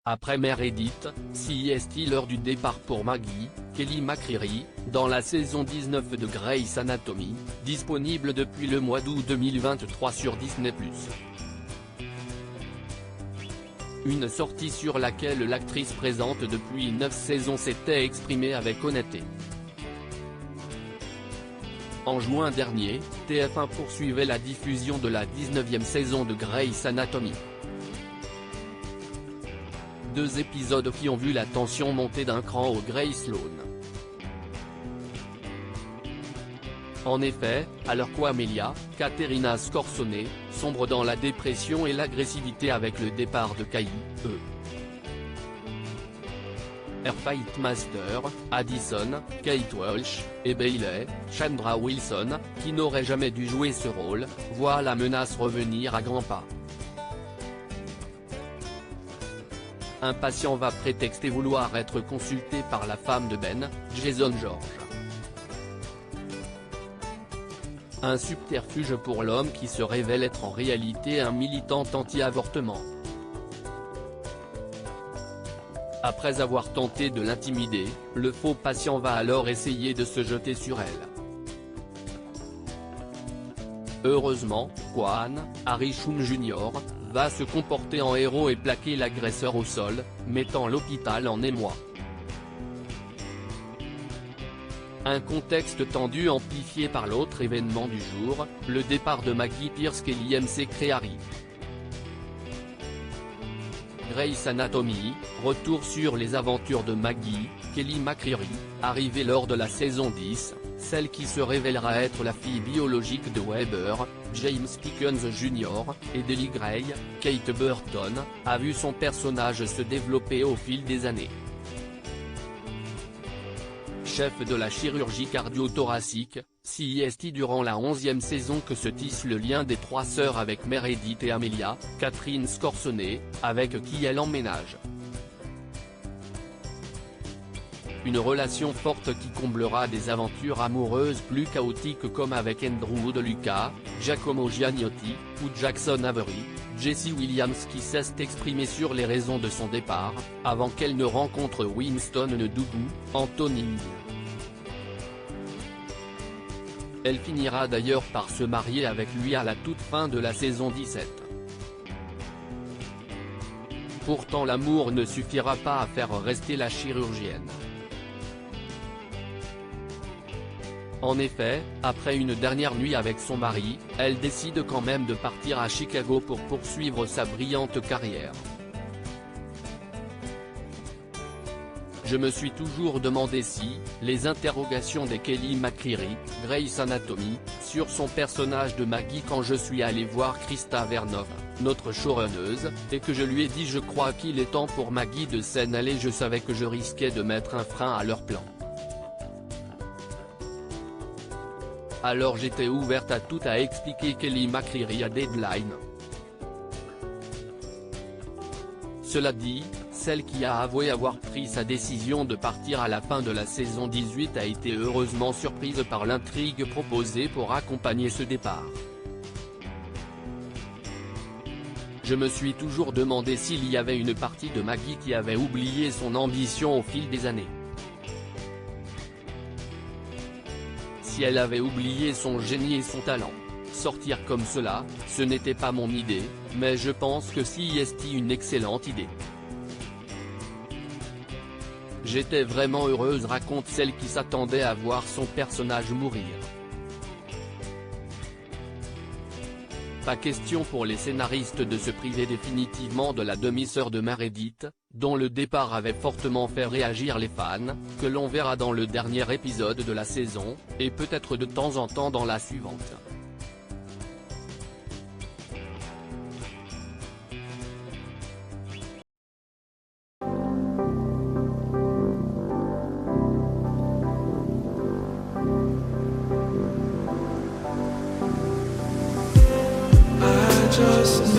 Après Meredith, est-il l'heure du départ pour Maggie, Kelly McCreary, dans la saison 19 de Grey's Anatomy, disponible depuis le mois d'août 2023 sur Disney+. Une sortie sur laquelle l'actrice présente depuis 9 saisons s'était exprimée avec honnêteté. En juin dernier, TF1 poursuivait la diffusion de la 19e saison de Grey's Anatomy. 2 épisodes qui ont vu la tension monter d'un cran au Grey Sloan. En effet, alors qu'Amelia, Caterina Scorsone, sombre dans la dépression et l'agressivité avec le départ de Kai, Her Fightmaster, Addison, Kate Walsh, et Bailey, Chandra Wilson, qui n'aurait jamais dû jouer ce rôle, voit la menace revenir à grands pas. Un patient va prétexter vouloir être consulté par la femme de Ben, Jason George. Un subterfuge pour l'homme qui se révèle être en réalité un militant anti-avortement. Après avoir tenté de l'intimider, le faux patient va alors essayer de se jeter sur elle. Heureusement, Quan, Harry Shum Jr., va se comporter en héros et plaquer l'agresseur au sol, mettant l'hôpital en émoi. Un contexte tendu amplifié par l'autre événement du jour, le départ de Maggie Pierce Kelly McCreary. Grey's Anatomy, retour sur les aventures de Maggie, Kelly McCreary, arrivée lors de la saison 10, celle qui se révélera être la fille biologique de Weber, James Pickens Jr., et d'Ellie Gray, Kate Burton, a vu son personnage se développer au fil des années. Chef de la chirurgie cardio-thoracique, est durant la 11e saison que se tisse le lien des 3 sœurs avec Meredith et Amelia, Catherine Scorsone, avec qui elle emménage. Une relation forte qui comblera des aventures amoureuses plus chaotiques comme avec Andrew De Luca, Giacomo Giannotti, ou Jackson Avery, Jesse Williams qui s'est exprimé sur les raisons de son départ, avant qu'elle ne rencontre Winston Ndugu, Anthony Hill. Elle finira d'ailleurs par se marier avec lui à la toute fin de la saison 17. Pourtant l'amour ne suffira pas à faire rester la chirurgienne. En effet, après une dernière nuit avec son mari, elle décide quand même de partir à Chicago pour poursuivre sa brillante carrière. Je me suis toujours demandé si, les interrogations de Kelly McCreary, Grey's Anatomy, sur son personnage de Maggie quand je suis allé voir Krista Vernov, notre showrunneuse, et que je lui ai dit je crois qu'il est temps pour Maggie de s'en aller, je savais que je risquais de mettre un frein à leur plan. Alors j'étais ouverte à tout, a expliqué Kelly McCreary à Deadline. Cela dit, celle qui a avoué avoir pris sa décision de partir à la fin de la saison 18 a été heureusement surprise par l'intrigue proposée pour accompagner ce départ. Je me suis toujours demandé s'il y avait une partie de Maggie qui avait oublié son ambition au fil des années. Si elle avait oublié son génie et son talent. Sortir comme cela, ce n'était pas mon idée, mais je pense que c'est une excellente idée. J'étais vraiment heureuse, raconte celle qui s'attendait à voir son personnage mourir. Pas question pour les scénaristes de se priver définitivement de la demi-sœur de Meredith, dont le départ avait fortement fait réagir les fans, que l'on verra dans le dernier épisode de la saison, et peut-être de temps en temps dans la suivante. Just